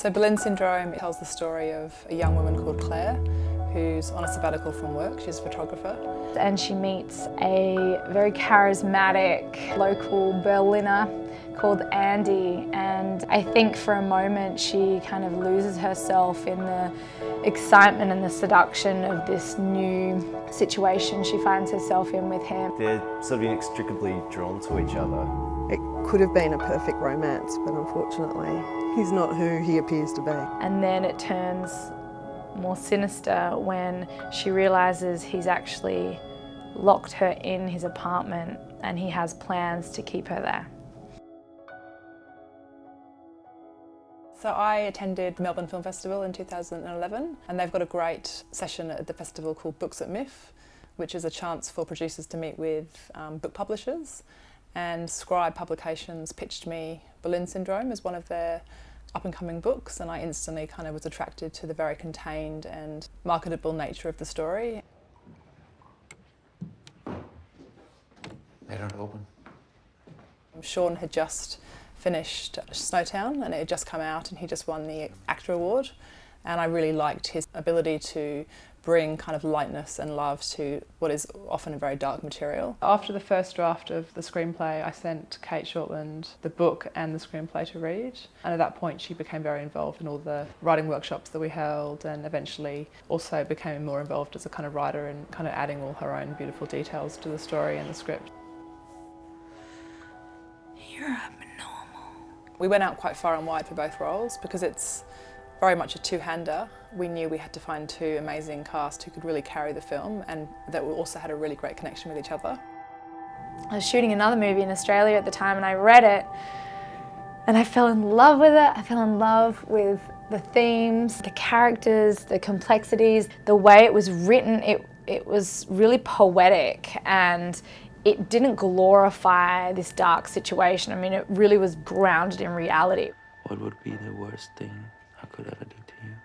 So Berlin Syndrome tells the story of a young woman called Claire who's on a sabbatical from work. She's a photographer. And she meets a very charismatic local Berliner called Andy, and I think for a moment she kind of loses herself in the excitement and the seduction of this new situation she finds herself in with him. They're sort of inextricably drawn to each other. It could have been a perfect romance, but unfortunately he's not who he appears to be. And then it turns more sinister when she realises he's actually locked her in his apartment and he has plans to keep her there. So I attended Melbourne Film Festival in 2011, and they've got a great session at the festival called Books at MIF, which is a chance for producers to meet with book publishers, and Scribe Publications pitched me Berlin Syndrome as one of their up-and-coming books, and I instantly kind of was attracted to the very contained and marketable nature of the story. They don't open. Sean had just finished Snowtown and it had just come out and he just won the ACTRA award, and I really liked his ability to bring kind of lightness and love to what is often a very dark material. After the first draft of the screenplay, I sent Kate Shortland the book and the screenplay to read, and at that point she became very involved in all the writing workshops that we held, and eventually also became more involved as a kind of writer and kind of adding all her own beautiful details to the story and the script. You're abnormal. We went out quite far and wide for both roles because it's very much a two-hander. We knew we had to find two amazing cast who could really carry the film and that also had a really great connection with each other. I was shooting another movie in Australia at the time and I read it and I fell in love with it. I fell in love with the themes, the characters, the complexities, the way it was written. It was really poetic and it didn't glorify this dark situation. I mean, it really was grounded in reality. What would be the worst thing I could ever do to you?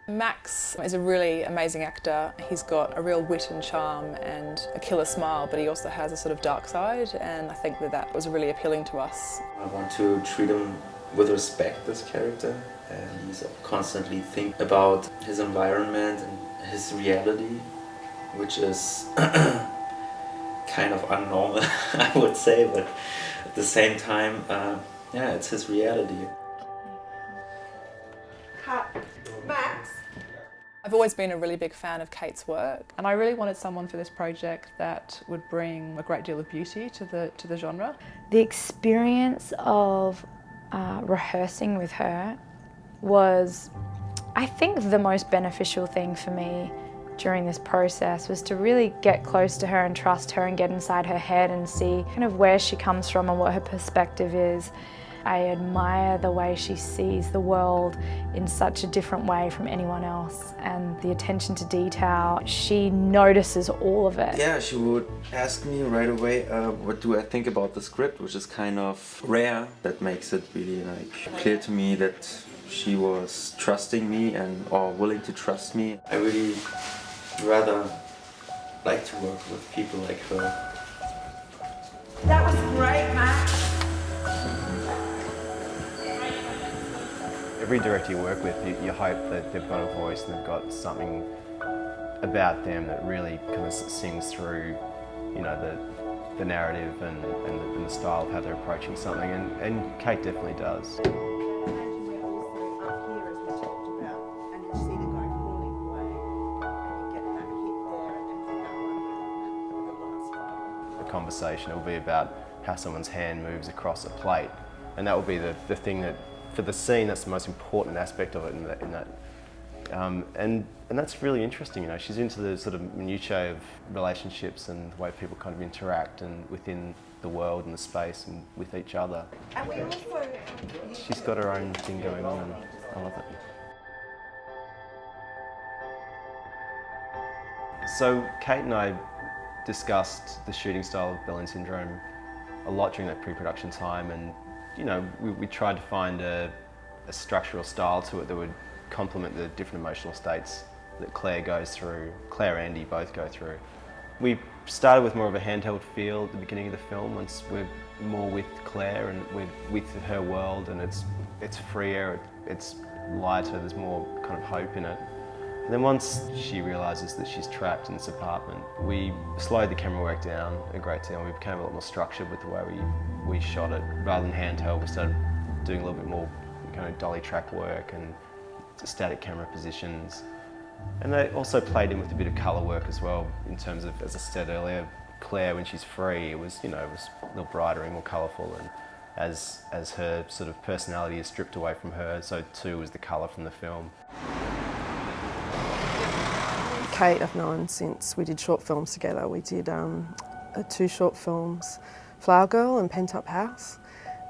Max is a really amazing actor. He's got a real wit and charm and a killer smile, but he also has a sort of dark side, and I think that was really appealing to us. I want to treat him with respect, this character, and he's constantly thinking about his environment and his reality, which is kind of abnormal, I would say, but at the same time, yeah, it's his reality. Cut. Max. I've always been a really big fan of Kate's work, and I really wanted someone for this project that would bring a great deal of beauty to the genre. The experience of rehearsing with her was, I think, the most beneficial thing for me during this process was to really get close to her and trust her and get inside her head and see kind of where she comes from and what her perspective is. I admire the way she sees the world in such a different way from anyone else, and the attention to detail. She notices all of it. Yeah, she would ask me right away, what do I think about the script, which is kind of rare. That makes it really clear to me that she was trusting me or willing to trust me. I really rather like to work with people like her. That was great, Max. Every director you work with, you hope that they've got a voice and they've got something about them that really kind of sings through, you know, the narrative and the style of how they're approaching something, and Kate definitely does. Conversation, it will be about how someone's hand moves across a plate, and that will be the thing that, for the scene, that's the most important aspect of it in that. And that's really interesting, you know, she's into the sort of minutiae of relationships and the way people kind of interact and within the world and the space and with each other. And we also... She's got her own thing going on and I love it. So Kate and I discussed the shooting style of Berlin Syndrome a lot during that pre-production time, and you know, we tried to find a structural style to it that would complement the different emotional states that Claire goes through, Claire and Andy both go through. We started with more of a handheld feel at the beginning of the film. Once we're more with Claire and we're with her world, and it's freer, it's lighter, there's more kind of hope in it. And then once she realises that she's trapped in this apartment, we slowed the camera work down a great deal. We became a lot more structured with the way we shot it. Rather than handheld, we started doing a little bit more kind of dolly track work and static camera positions. And they also played in with a bit of colour work as well, in terms of, as I said earlier, Claire, when she's free, it was, it was a little brighter and more colourful, and as her sort of personality is stripped away from her, so too is the colour from the film. Kate I've known since we did short films together. We did 2 short films, Flower Girl and Pent Up House,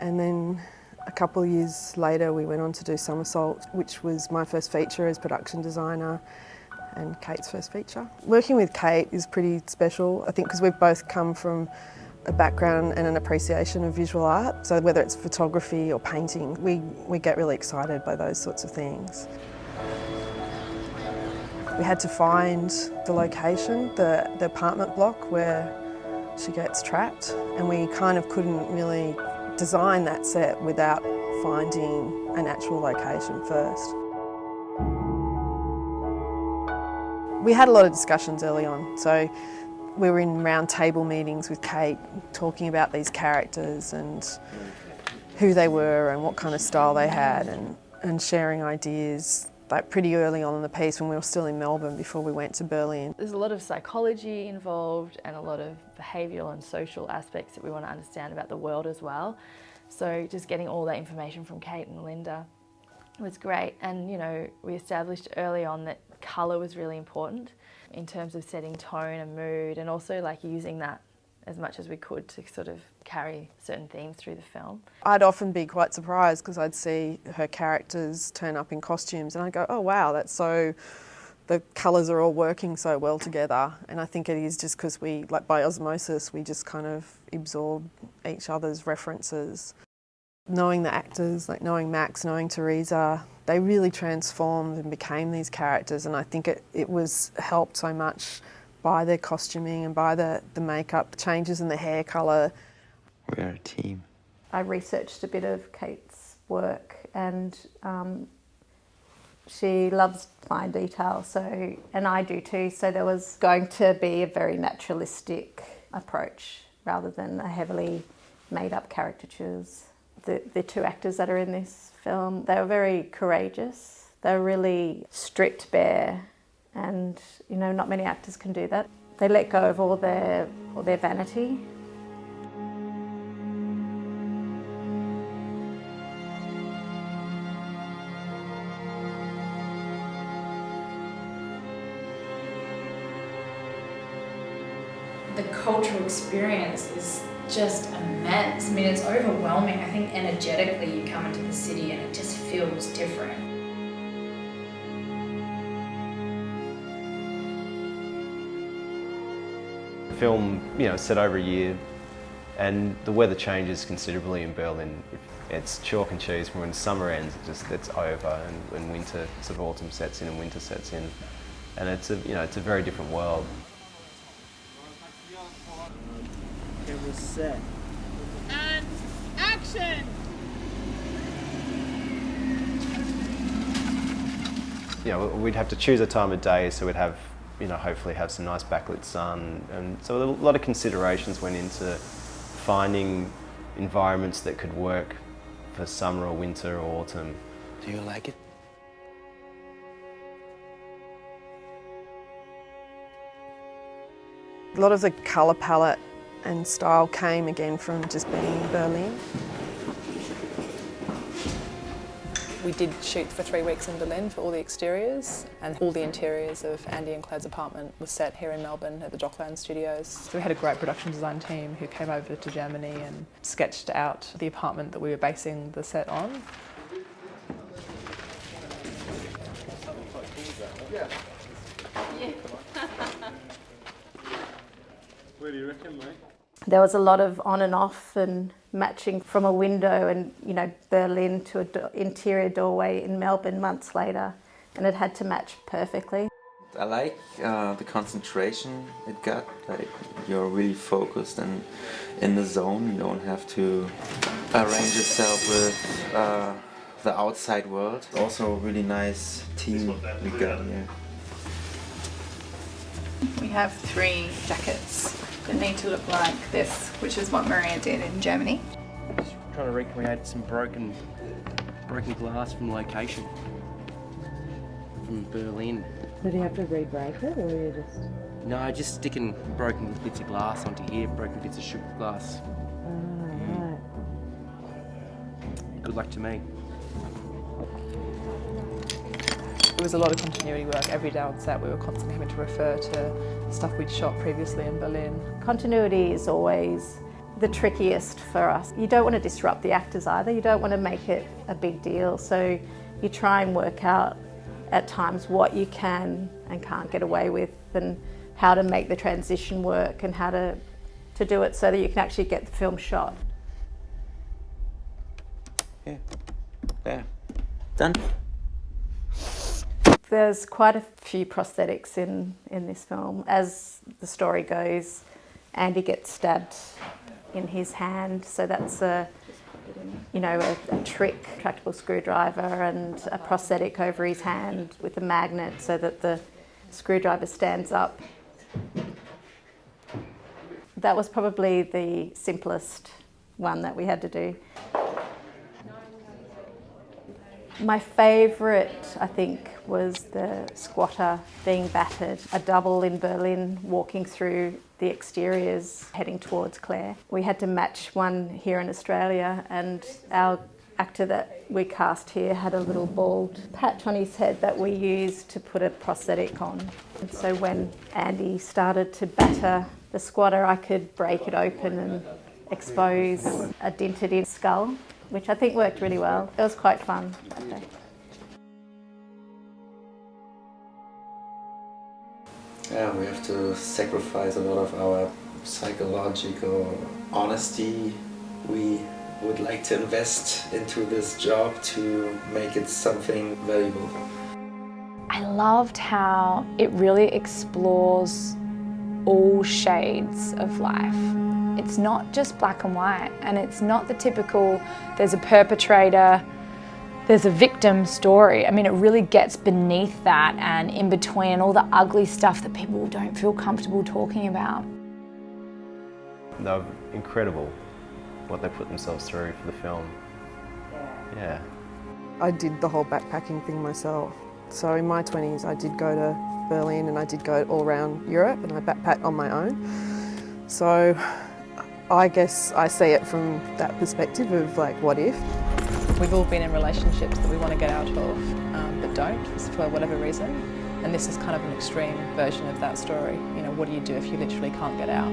and then a couple of years later we went on to do Somersault, which was my first feature as production designer and Kate's first feature. Working with Kate is pretty special, I think, because we've both come from a background and an appreciation of visual art, so whether it's photography or painting, we get really excited by those sorts of things. We had to find the location, the apartment block where she gets trapped, and we kind of couldn't really design that set without finding an actual location first. We had a lot of discussions early on, so we were in round table meetings with Kate talking about these characters and who they were and what kind of style they had, and sharing ideas like pretty early on in the piece when we were still in Melbourne before we went to Berlin. There's a lot of psychology involved and a lot of behavioural and social aspects that we want to understand about the world as well. So just getting all that information from Kate and Linda was great. And we established early on that colour was really important in terms of setting tone and mood, and also like using that as much as we could to sort of carry certain themes through the film. I'd often be quite surprised because I'd see her characters turn up in costumes and I'd go, oh wow, that's so, the colours are all working so well together. And I think it is just because we, like by osmosis, we just kind of absorb each other's references. Knowing the actors, like knowing Max, knowing Teresa, they really transformed and became these characters, and I think it was helped so much by their costuming and by the makeup, changes in the hair colour. We're a team. I researched a bit of Kate's work, and she loves fine detail, and I do too, so there was going to be a very naturalistic approach rather than a heavily made up caricatures. The 2 actors that are in this film, they were very courageous. They were really stripped bare, and not many actors can do that. They let go of all their vanity. The cultural experience is just immense. I mean, it's overwhelming. I think energetically you come into the city and it just feels different. The film, set over a year, and the weather changes considerably in Berlin. It's chalk and cheese. When summer ends, it's over, and winter, sort of autumn sets in and winter sets in, and it's a very different world. Camera set. And action! We'd have to choose a time of day, so we'd have, hopefully have some nice backlit sun, and so a lot of considerations went into finding environments that could work for summer or winter or autumn. Do you like it? A lot of the colour palette and style came again from just being in Berlin. We did shoot for 3 weeks in Berlin for all the exteriors, and all the interiors of Andy and Claire's apartment was set here in Melbourne at the Dockland Studios. So we had a great production design team who came over to Germany and sketched out the apartment that we were basing the set on. Where do you reckon, mate? There was a lot of on and off and matching from a window and, Berlin to an interior doorway in Melbourne months later, and it had to match perfectly. I like the concentration it got. Like, you're really focused and in the zone. You don't have to arrange yourself with the outside world. Also a really nice team we got here. We have 3 jackets that need to look like this, which is what Maria did in Germany. Just trying to recreate some broken glass from location. From Berlin. Did you have to re-break it, or you just... No, just sticking broken bits of glass onto here, broken bits of sugar glass. Right. Good luck to me. It was a lot of continuity work. Every day on set we were constantly having to refer to stuff we'd shot previously in Berlin. Continuity is always the trickiest for us. You don't want to disrupt the actors either. You don't want to make it a big deal. So you try and work out at times what you can and can't get away with, and how to make the transition work, and how to do it so that you can actually get the film shot. Yeah. There. Done. There's quite a few prosthetics in this film. As the story goes, Andy gets stabbed in his hand, so that's a trick, retractable screwdriver and a prosthetic over his hand with a magnet so that the screwdriver stands up. That was probably the simplest one that we had to do. My favourite, I think, was the squatter being battered. A double in Berlin walking through the exteriors heading towards Claire. We had to match one here in Australia, and our actor that we cast here had a little bald patch on his head that we used to put a prosthetic on. And so when Andy started to batter the squatter, I could break it open and expose a dinted in skull, which I think worked really well. It was quite fun that day. Yeah, we have to sacrifice a lot of our psychological honesty. We would like to invest into this job to make it something valuable. I loved how it really explores all shades of life. It's not just black and white, and it's not the typical, there's a perpetrator, there's a victim story. I mean, it really gets beneath that and in between all the ugly stuff that people don't feel comfortable talking about. They're incredible, what they put themselves through for the film. Yeah. I did the whole backpacking thing myself. So in my 20s I did go to Berlin and I did go all around Europe, and I backpacked on my own. So I guess I see it from that perspective of like, what if? We've all been in relationships that we want to get out of, but don't for whatever reason. And this is kind of an extreme version of that story. You know, what do you do if you literally can't get out?